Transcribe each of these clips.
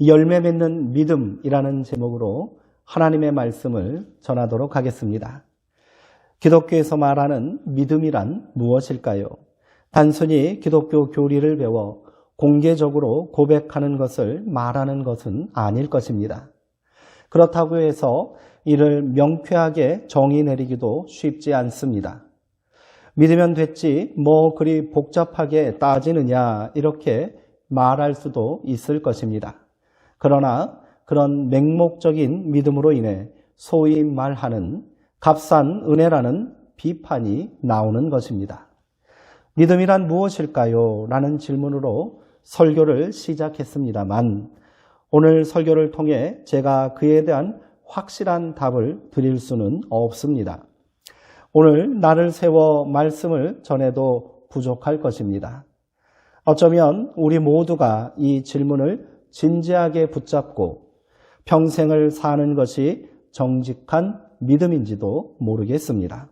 열매 맺는 믿음이라는 제목으로 하나님의 말씀을 전하도록 하겠습니다. 기독교에서 말하는 믿음이란 무엇일까요? 단순히 기독교 교리를 배워 공개적으로 고백하는 것을 말하는 것은 아닐 것입니다. 그렇다고 해서 이를 명쾌하게 정의 내리기도 쉽지 않습니다. 믿으면 됐지 뭐 그리 복잡하게 따지느냐 이렇게 말할 수도 있을 것입니다. 그러나 그런 맹목적인 믿음으로 인해 소위 말하는 값싼 은혜라는 비판이 나오는 것입니다. 믿음이란 무엇일까요? 라는 질문으로 설교를 시작했습니다만 오늘 설교를 통해 제가 그에 대한 확실한 답을 드릴 수는 없습니다. 오늘 나를 세워 말씀을 전해도 부족할 것입니다. 어쩌면 우리 모두가 이 질문을 진지하게 붙잡고 평생을 사는 것이 정직한 믿음인지도 모르겠습니다.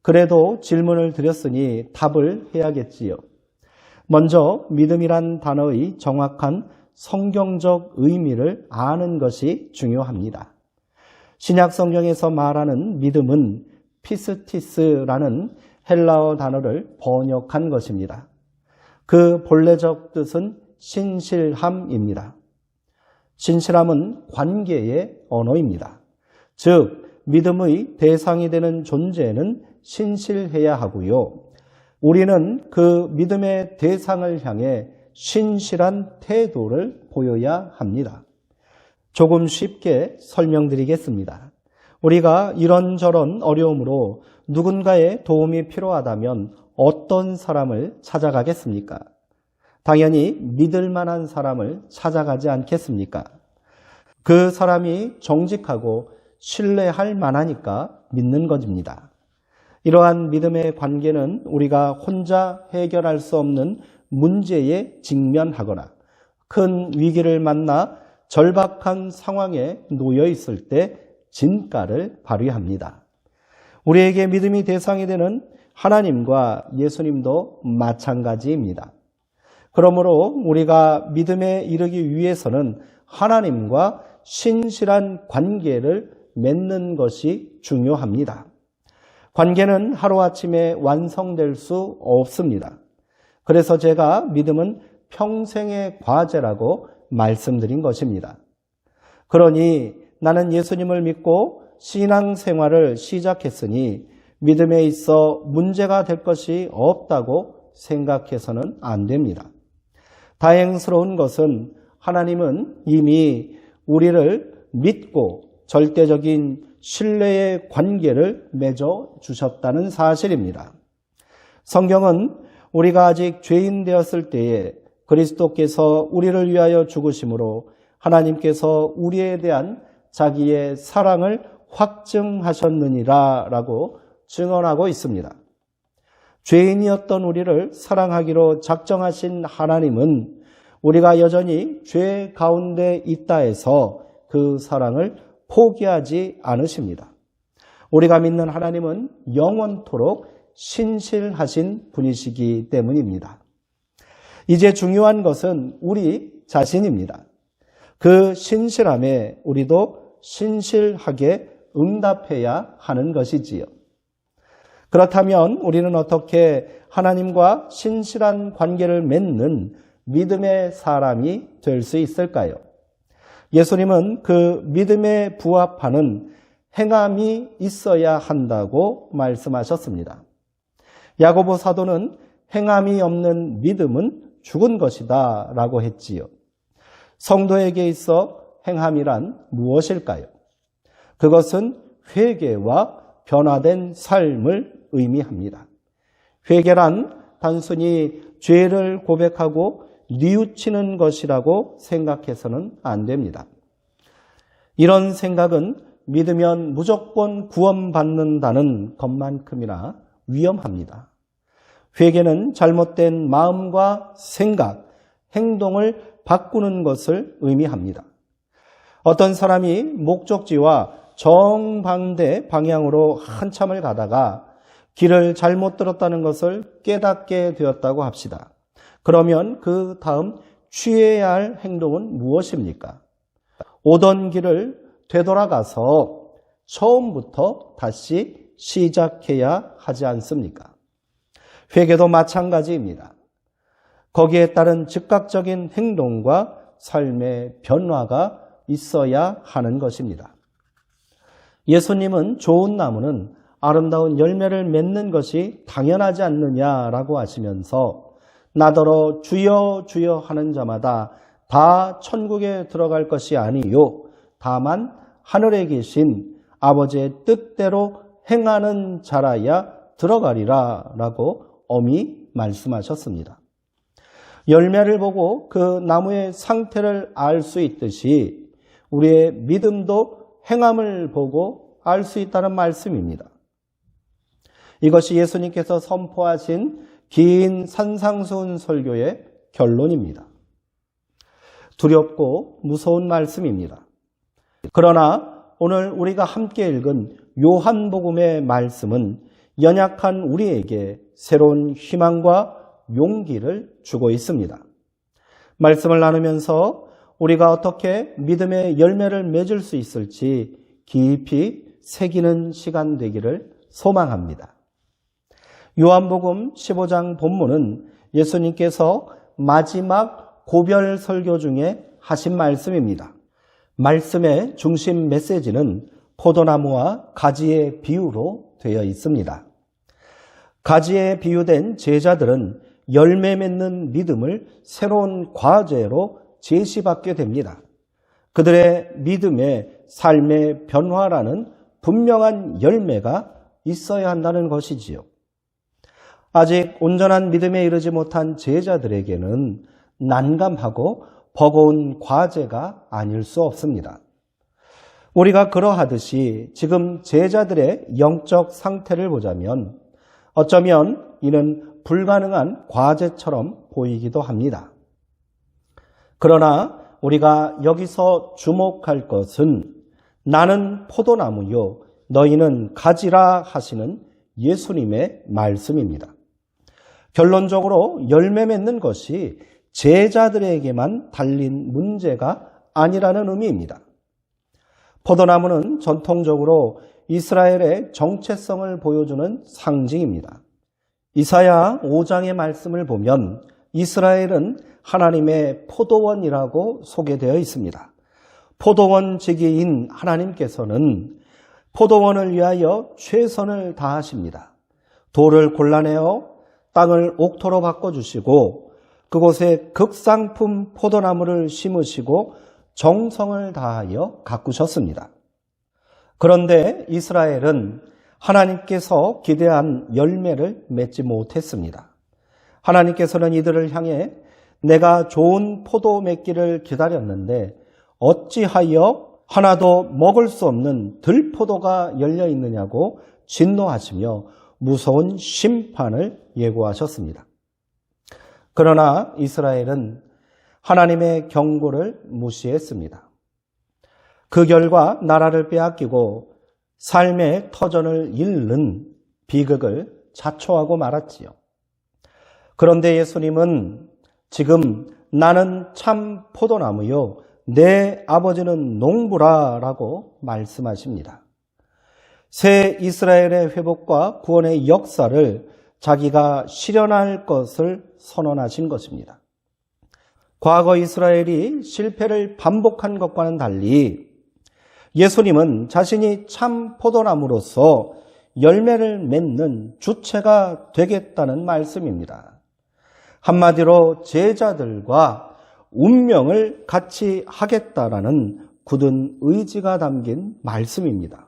그래도 질문을 드렸으니 답을 해야겠지요. 먼저 믿음이란 단어의 정확한 성경적 의미를 아는 것이 중요합니다. 신약 성경에서 말하는 믿음은 피스티스라는 헬라어 단어를 번역한 것입니다. 그 본래적 뜻은 신실함입니다. 신실함은 관계의 언어입니다. 즉, 믿음의 대상이 되는 존재는 신실해야 하고요. 우리는 그 믿음의 대상을 향해 신실한 태도를 보여야 합니다. 조금 쉽게 설명드리겠습니다. 우리가 이런저런 어려움으로 누군가의 도움이 필요하다면 어떤 사람을 찾아가겠습니까? 당연히 믿을 만한 사람을 찾아가지 않겠습니까? 그 사람이 정직하고 신뢰할 만하니까 믿는 것입니다. 이러한 믿음의 관계는 우리가 혼자 해결할 수 없는 문제에 직면하거나 큰 위기를 만나 절박한 상황에 놓여 있을 때 진가를 발휘합니다. 우리에게 믿음이 대상이 되는 하나님과 예수님도 마찬가지입니다. 그러므로 우리가 믿음에 이르기 위해서는 하나님과 신실한 관계를 맺는 것이 중요합니다. 관계는 하루아침에 완성될 수 없습니다. 그래서 제가 믿음은 평생의 과제라고 말씀드린 것입니다. 그러니 나는 예수님을 믿고 신앙생활을 시작했으니 믿음에 있어 문제가 될 것이 없다고 생각해서는 안 됩니다. 다행스러운 것은 하나님은 이미 우리를 믿고 절대적인 신뢰의 관계를 맺어 주셨다는 사실입니다. 성경은 우리가 아직 죄인 되었을 때에 그리스도께서 우리를 위하여 죽으심으로 하나님께서 우리에 대한 자기의 사랑을 확증하셨느니라 라고 증언하고 있습니다. 죄인이었던 우리를 사랑하기로 작정하신 하나님은 우리가 여전히 죄 가운데 있다 해서 그 사랑을 포기하지 않으십니다. 우리가 믿는 하나님은 영원토록 신실하신 분이시기 때문입니다. 이제 중요한 것은 우리 자신입니다. 그 신실함에 우리도 신실하게 응답해야 하는 것이지요. 그렇다면 우리는 어떻게 하나님과 신실한 관계를 맺는 믿음의 사람이 될 수 있을까요? 예수님은 그 믿음에 부합하는 행함이 있어야 한다고 말씀하셨습니다. 야고보 사도는 행함이 없는 믿음은 죽은 것이다 라고 했지요. 성도에게 있어 행함이란 무엇일까요? 그것은 회개와 변화된 삶을 의미합니다. 회개란 단순히 죄를 고백하고 뉘우치는 것이라고 생각해서는 안 됩니다. 이런 생각은 믿으면 무조건 구원받는다는 것만큼이나 위험합니다. 회개는 잘못된 마음과 생각, 행동을 바꾸는 것을 의미합니다. 어떤 사람이 목적지와 정반대 방향으로 한참을 가다가 길을 잘못 들었다는 것을 깨닫게 되었다고 합시다. 그러면 그 다음 취해야 할 행동은 무엇입니까? 오던 길을 되돌아가서 처음부터 다시 시작해야 하지 않습니까? 회개도 마찬가지입니다. 거기에 따른 즉각적인 행동과 삶의 변화가 있어야 하는 것입니다. 예수님은 좋은 나무는 아름다운 열매를 맺는 것이 당연하지 않느냐라고 하시면서 나더러 주여 주여 하는 자마다 다 천국에 들어갈 것이 아니요 다만 하늘에 계신 아버지의 뜻대로 행하는 자라야 들어가리라 라고 엄히 말씀하셨습니다. 열매를 보고 그 나무의 상태를 알 수 있듯이 우리의 믿음도 행함을 보고 알 수 있다는 말씀입니다. 이것이 예수님께서 선포하신 긴 산상수훈 설교의 결론입니다. 두렵고 무서운 말씀입니다. 그러나 오늘 우리가 함께 읽은 요한복음의 말씀은 연약한 우리에게 새로운 희망과 용기를 주고 있습니다. 말씀을 나누면서 우리가 어떻게 믿음의 열매를 맺을 수 있을지 깊이 새기는 시간 되기를 소망합니다. 요한복음 15장 본문은 예수님께서 마지막 고별 설교 중에 하신 말씀입니다. 말씀의 중심 메시지는 포도나무와 가지의 비유로 되어 있습니다. 가지에 비유된 제자들은 열매 맺는 믿음을 새로운 과제로 제시받게 됩니다. 그들의 믿음의 삶의 변화라는 분명한 열매가 있어야 한다는 것이지요. 아직 온전한 믿음에 이르지 못한 제자들에게는 난감하고 버거운 과제가 아닐 수 없습니다. 우리가 그러하듯이 지금 제자들의 영적 상태를 보자면 어쩌면 이는 불가능한 과제처럼 보이기도 합니다. 그러나 우리가 여기서 주목할 것은 나는 포도나무요 너희는 가지라 하시는 예수님의 말씀입니다. 결론적으로 열매 맺는 것이 제자들에게만 달린 문제가 아니라는 의미입니다. 포도나무는 전통적으로 이스라엘의 정체성을 보여주는 상징입니다. 이사야 5장의 말씀을 보면 이스라엘은 하나님의 포도원이라고 소개되어 있습니다. 포도원 지기인 하나님께서는 포도원을 위하여 최선을 다하십니다. 돌을 골라내어 땅을 옥토로 바꿔주시고 그곳에 극상품 포도나무를 심으시고 정성을 다하여 가꾸셨습니다. 그런데 이스라엘은 하나님께서 기대한 열매를 맺지 못했습니다. 하나님께서는 이들을 향해 내가 좋은 포도 맺기를 기다렸는데 어찌하여 하나도 먹을 수 없는 들포도가 열려 있느냐고 진노하시며 무서운 심판을 예고하셨습니다. 그러나 이스라엘은 하나님의 경고를 무시했습니다. 그 결과 나라를 빼앗기고 삶의 터전을 잃는 비극을 자초하고 말았지요. 그런데 예수님은 지금 나는 참 포도나무요 내 아버지는 농부라 라고 말씀하십니다. 새 이스라엘의 회복과 구원의 역사를 자기가 실현할 것을 선언하신 것입니다. 과거 이스라엘이 실패를 반복한 것과는 달리 예수님은 자신이 참 포도나무로서 열매를 맺는 주체가 되겠다는 말씀입니다. 한마디로 제자들과 운명을 같이 하겠다라는 굳은 의지가 담긴 말씀입니다.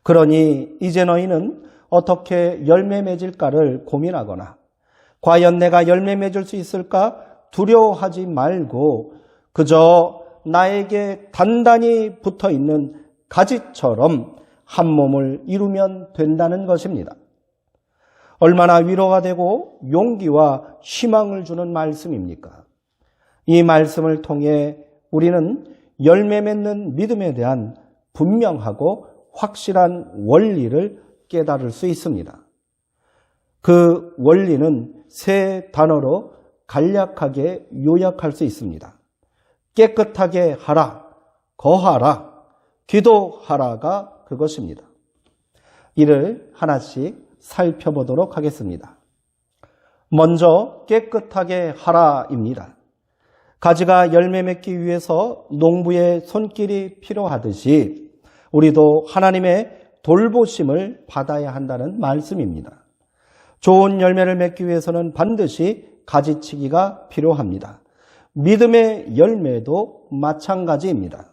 그러니 이제 너희는 어떻게 열매 맺을까를 고민하거나 과연 내가 열매 맺을 수 있을까 두려워하지 말고 그저 나에게 단단히 붙어있는 가지처럼 한 몸을 이루면 된다는 것입니다. 얼마나 위로가 되고 용기와 희망을 주는 말씀입니까? 이 말씀을 통해 우리는 열매 맺는 믿음에 대한 분명하고 확실한 원리를 깨달을 수 있습니다. 그 원리는 세 단어로 간략하게 요약할 수 있습니다. 깨끗하게 하라, 거하라, 기도하라가 그것입니다. 이를 하나씩 살펴보도록 하겠습니다. 먼저 깨끗하게 하라입니다. 가지가 열매 맺기 위해서 농부의 손길이 필요하듯이 우리도 하나님의 돌보심을 받아야 한다는 말씀입니다. 좋은 열매를 맺기 위해서는 반드시 가지치기가 필요합니다. 믿음의 열매도 마찬가지입니다.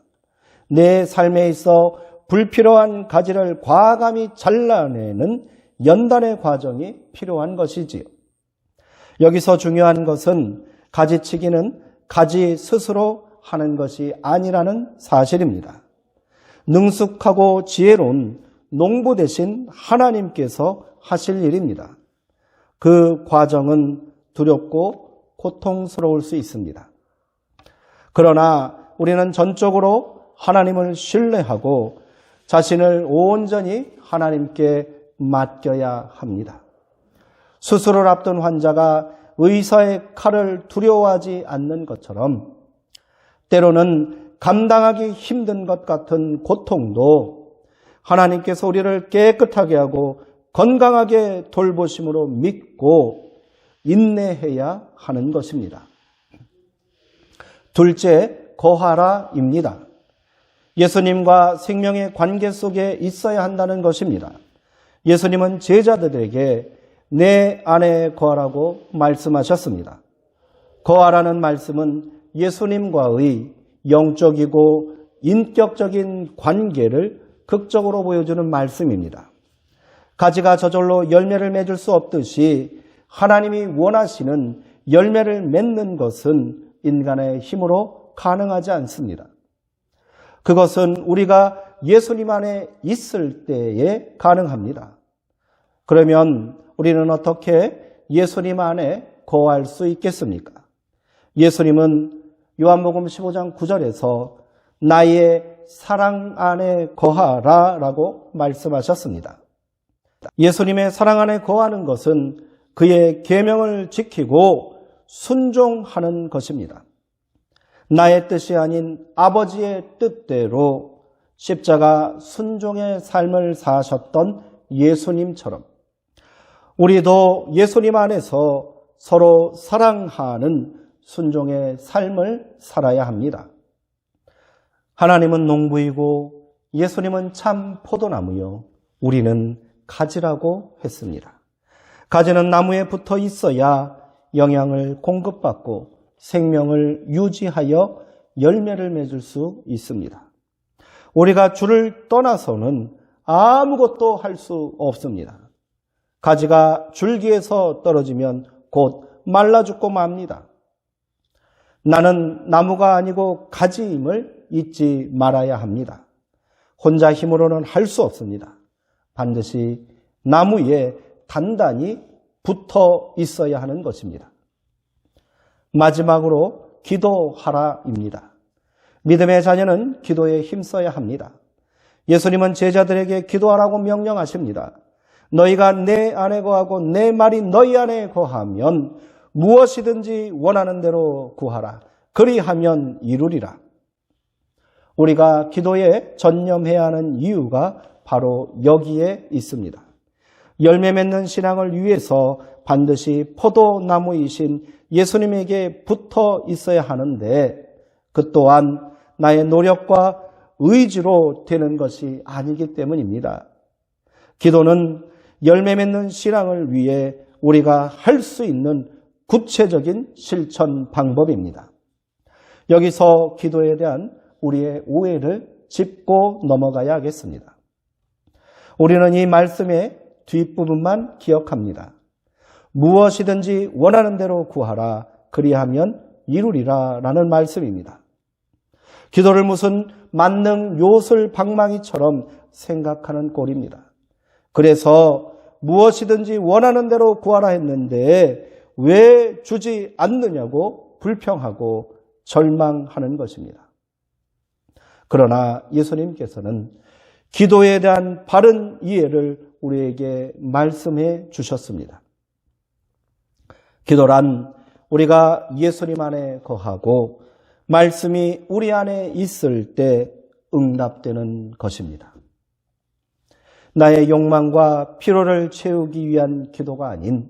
내 삶에 있어 불필요한 가지를 과감히 잘라내는 연단의 과정이 필요한 것이지요. 여기서 중요한 것은 가지치기는 가지 스스로 하는 것이 아니라는 사실입니다. 능숙하고 지혜로운 농부 대신 하나님께서 하실 일입니다. 그 과정은 두렵고 고통스러울 수 있습니다. 그러나 우리는 전적으로 하나님을 신뢰하고 자신을 온전히 하나님께 맡겨야 합니다. 수술을 앞둔 환자가 의사의 칼을 두려워하지 않는 것처럼 때로는 감당하기 힘든 것 같은 고통도 하나님께서 우리를 깨끗하게 하고 건강하게 돌보심으로 믿고 인내해야 하는 것입니다. 둘째, 거하라입니다. 예수님과 생명의 관계 속에 있어야 한다는 것입니다. 예수님은 제자들에게 내 안에 거하라고 말씀하셨습니다. 거하라는 말씀은 예수님과의 영적이고 인격적인 관계를 극적으로 보여주는 말씀입니다. 가지가 저절로 열매를 맺을 수 없듯이 하나님이 원하시는 열매를 맺는 것은 인간의 힘으로 가능하지 않습니다. 그것은 우리가 예수님 안에 있을 때에 가능합니다. 그러면 우리는 어떻게 예수님 안에 거할 수 있겠습니까? 예수님은 요한복음 15장 9절에서 나의 사랑 안에 거하라 라고 말씀하셨습니다. 예수님의 사랑 안에 거하는 것은 그의 계명을 지키고 순종하는 것입니다. 나의 뜻이 아닌 아버지의 뜻대로 십자가 순종의 삶을 사셨던 예수님처럼 우리도 예수님 안에서 서로 사랑하는 순종의 삶을 살아야 합니다. 하나님은 농부이고 예수님은 참 포도나무요 우리는 가지라고 했습니다. 가지는 나무에 붙어 있어야 영양을 공급받고 생명을 유지하여 열매를 맺을 수 있습니다. 우리가 주를 떠나서는 아무것도 할 수 없습니다. 가지가 줄기에서 떨어지면 곧 말라 죽고 맙니다. 나는 나무가 아니고 가지임을 잊지 말아야 합니다. 혼자 힘으로는 할 수 없습니다. 반드시 나무에 단단히 붙어 있어야 하는 것입니다. 마지막으로 기도하라입니다. 믿음의 자녀는 기도에 힘써야 합니다. 예수님은 제자들에게 기도하라고 명령하십니다. 너희가 내 안에 거하고 내 말이 너희 안에 거하면 무엇이든지 원하는 대로 구하라. 그리하면 이루리라. 우리가 기도에 전념해야 하는 이유가 바로 여기에 있습니다. 열매 맺는 신앙을 위해서 반드시 포도나무이신 예수님에게 붙어 있어야 하는데 그 또한 나의 노력과 의지로 되는 것이 아니기 때문입니다. 기도는 열매 맺는 신앙을 위해 우리가 할 수 있는 구체적인 실천 방법입니다. 여기서 기도에 대한 우리의 오해를 짚고 넘어가야 하겠습니다. 우리는 이 말씀의 뒷부분만 기억합니다. 무엇이든지 원하는 대로 구하라. 그리하면 이루리라 라는 말씀입니다. 기도를 무슨 만능 요술 방망이처럼 생각하는 꼴입니다. 그래서 무엇이든지 원하는 대로 구하라 했는데 왜 주지 않느냐고 불평하고 절망하는 것입니다. 그러나 예수님께서는 기도에 대한 바른 이해를 우리에게 말씀해 주셨습니다. 기도란 우리가 예수님 안에 거하고 말씀이 우리 안에 있을 때 응답되는 것입니다. 나의 욕망과 필요를 채우기 위한 기도가 아닌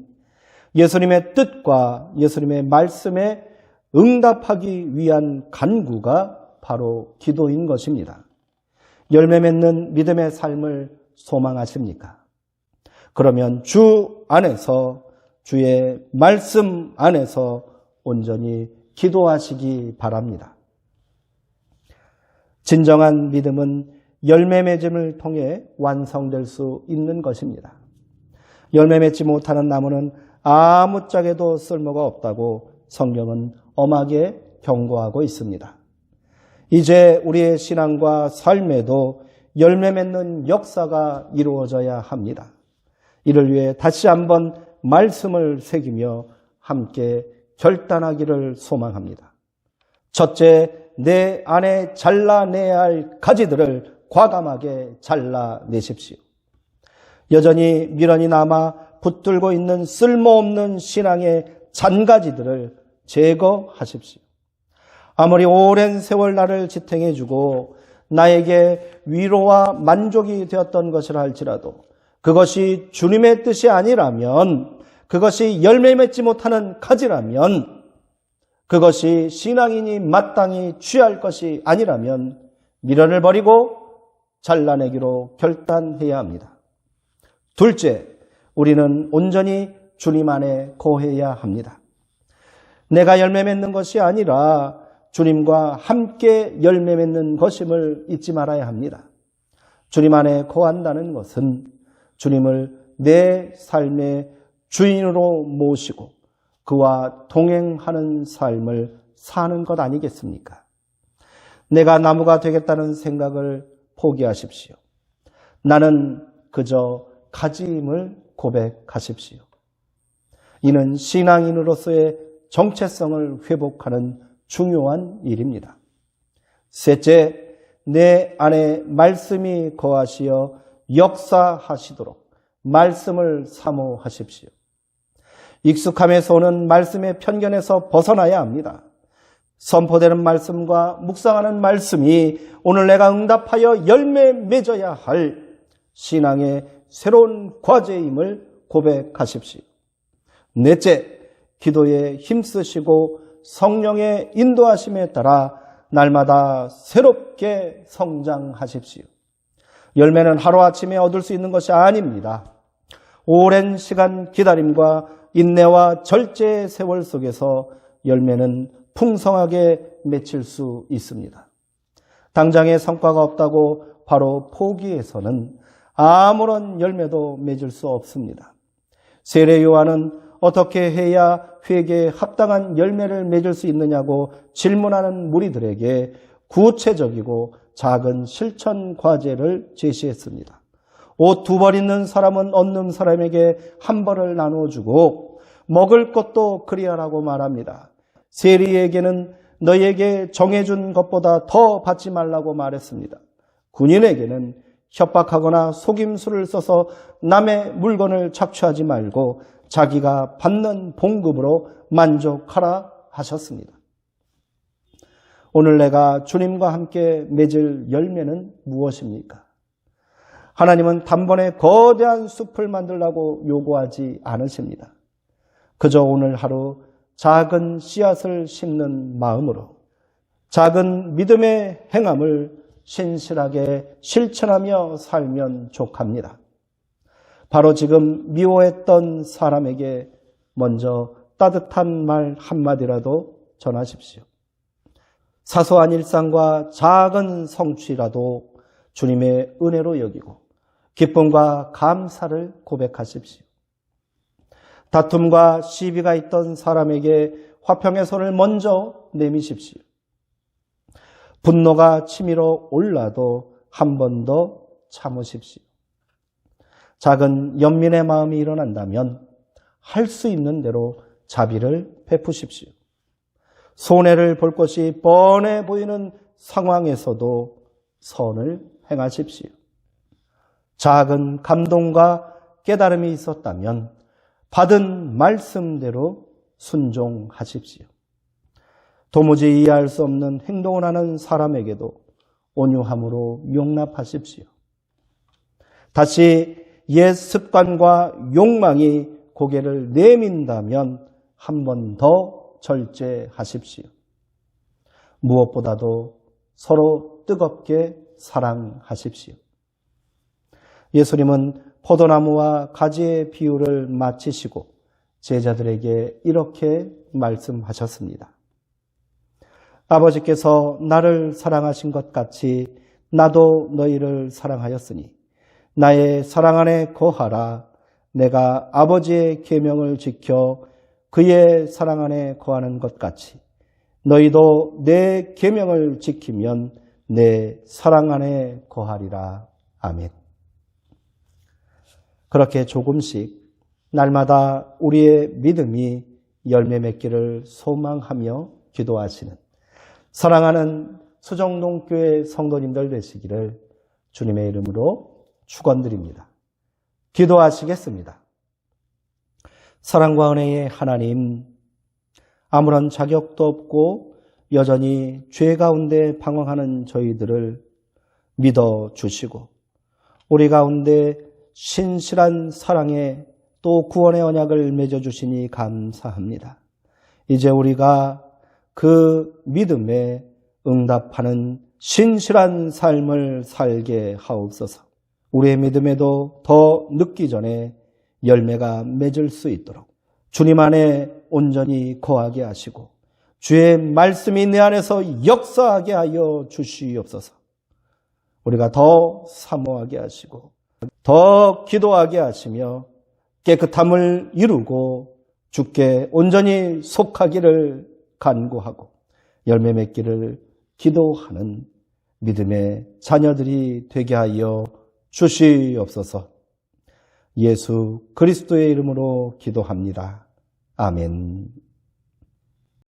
예수님의 뜻과 예수님의 말씀에 응답하기 위한 간구가 바로 기도인 것입니다. 열매 맺는 믿음의 삶을 소망하십니까? 그러면 주 안에서, 주의 말씀 안에서 온전히 기도하시기 바랍니다. 진정한 믿음은 열매 맺음을 통해 완성될 수 있는 것입니다. 열매 맺지 못하는 나무는 아무짝에도 쓸모가 없다고 성경은 엄하게 경고하고 있습니다. 이제 우리의 신앙과 삶에도 열매 맺는 역사가 이루어져야 합니다. 이를 위해 다시 한번 말씀을 새기며 함께 결단하기를 소망합니다. 첫째, 내 안에 잘라내야 할 가지들을 과감하게 잘라내십시오. 여전히 미련이 남아 붙들고 있는 쓸모없는 신앙의 잔가지들을 제거하십시오. 아무리 오랜 세월 나를 지탱해주고 나에게 위로와 만족이 되었던 것이라 할지라도 그것이 주님의 뜻이 아니라면, 그것이 열매 맺지 못하는 가지라면, 그것이 신앙인이 마땅히 취할 것이 아니라면 미련을 버리고 잘라내기로 결단해야 합니다. 둘째, 우리는 온전히 주님 안에 거해야 합니다. 내가 열매 맺는 것이 아니라 주님과 함께 열매 맺는 것임을 잊지 말아야 합니다. 주님 안에 거한다는 것은 주님을 내 삶의 주인으로 모시고 그와 동행하는 삶을 사는 것 아니겠습니까? 내가 나무가 되겠다는 생각을 포기하십시오. 나는 그저 가지임을 고백하십시오. 이는 신앙인으로서의 정체성을 회복하는 중요한 일입니다. 셋째, 내 안에 말씀이 거하시어 역사하시도록 말씀을 사모하십시오. 익숙함에서 오는 말씀의 편견에서 벗어나야 합니다. 선포되는 말씀과 묵상하는 말씀이 오늘 내가 응답하여 열매 맺어야 할 신앙의 새로운 과제임을 고백하십시오. 넷째, 기도에 힘쓰시고 성령의 인도하심에 따라 날마다 새롭게 성장하십시오. 열매는 하루아침에 얻을 수 있는 것이 아닙니다. 오랜 시간 기다림과 인내와 절제의 세월 속에서 열매는 풍성하게 맺힐 수 있습니다. 당장의 성과가 없다고 바로 포기해서는 아무런 열매도 맺을 수 없습니다. 세례 요한은 어떻게 해야 회개에 합당한 열매를 맺을 수 있느냐고 질문하는 무리들에게 구체적이고 작은 실천 과제를 제시했습니다. 옷 2벌 있는 사람은 없는 사람에게 1벌을 나눠주고 먹을 것도 그리하라고 말합니다. 세리에게는 너에게 정해준 것보다 더 받지 말라고 말했습니다. 군인에게는 협박하거나 속임수를 써서 남의 물건을 착취하지 말고 자기가 받는 봉급으로 만족하라 하셨습니다. 오늘 내가 주님과 함께 맺을 열매는 무엇입니까? 하나님은 단번에 거대한 숲을 만들라고 요구하지 않으십니다. 그저 오늘 하루 작은 씨앗을 심는 마음으로 작은 믿음의 행함을 신실하게 실천하며 살면 족합니다. 바로 지금 미워했던 사람에게 먼저 따뜻한 말 한마디라도 전하십시오. 사소한 일상과 작은 성취라도 주님의 은혜로 여기고 기쁨과 감사를 고백하십시오. 다툼과 시비가 있던 사람에게 화평의 손을 먼저 내미십시오. 분노가 치밀어 올라도 한 번 더 참으십시오. 작은 연민의 마음이 일어난다면 할 수 있는 대로 자비를 베푸십시오. 손해를 볼 것이 뻔해 보이는 상황에서도 선을 행하십시오. 작은 감동과 깨달음이 있었다면 받은 말씀대로 순종하십시오. 도무지 이해할 수 없는 행동을 하는 사람에게도 온유함으로 용납하십시오. 다시 옛 습관과 욕망이 고개를 내민다면 한 번 더 절제하십시오. 무엇보다도 서로 뜨겁게 사랑하십시오. 예수님은 포도나무와 가지의 비유를 마치시고 제자들에게 이렇게 말씀하셨습니다. 아버지께서 나를 사랑하신 것 같이 나도 너희를 사랑하였으니 나의 사랑 안에 거하라. 내가 아버지의 계명을 지켜 그의 사랑 안에 거하는 것 같이 너희도 내 계명을 지키면 내 사랑 안에 거하리라. 아멘. 그렇게 조금씩 날마다 우리의 믿음이 열매 맺기를 소망하며 기도하시는 사랑하는 수정동교회 성도님들 되시기를 주님의 이름으로 축원드립니다. 기도하시겠습니다. 사랑과 은혜의 하나님, 아무런 자격도 없고 여전히 죄 가운데 방황하는 저희들을 믿어주시고 우리 가운데 신실한 사랑에 또 구원의 언약을 맺어주시니 감사합니다. 이제 우리가 그 믿음에 응답하는 신실한 삶을 살게 하옵소서. 우리의 믿음에도 더 늦기 전에 열매가 맺을 수 있도록 주님 안에 온전히 거하게 하시고 주의 말씀이 내 안에서 역사하게 하여 주시옵소서. 우리가 더 사모하게 하시고 더 기도하게 하시며 깨끗함을 이루고 주께 온전히 속하기를 간구하고 열매 맺기를 기도하는 믿음의 자녀들이 되게 하여 주시옵소서. 예수 그리스도의 이름으로 기도합니다. 아멘.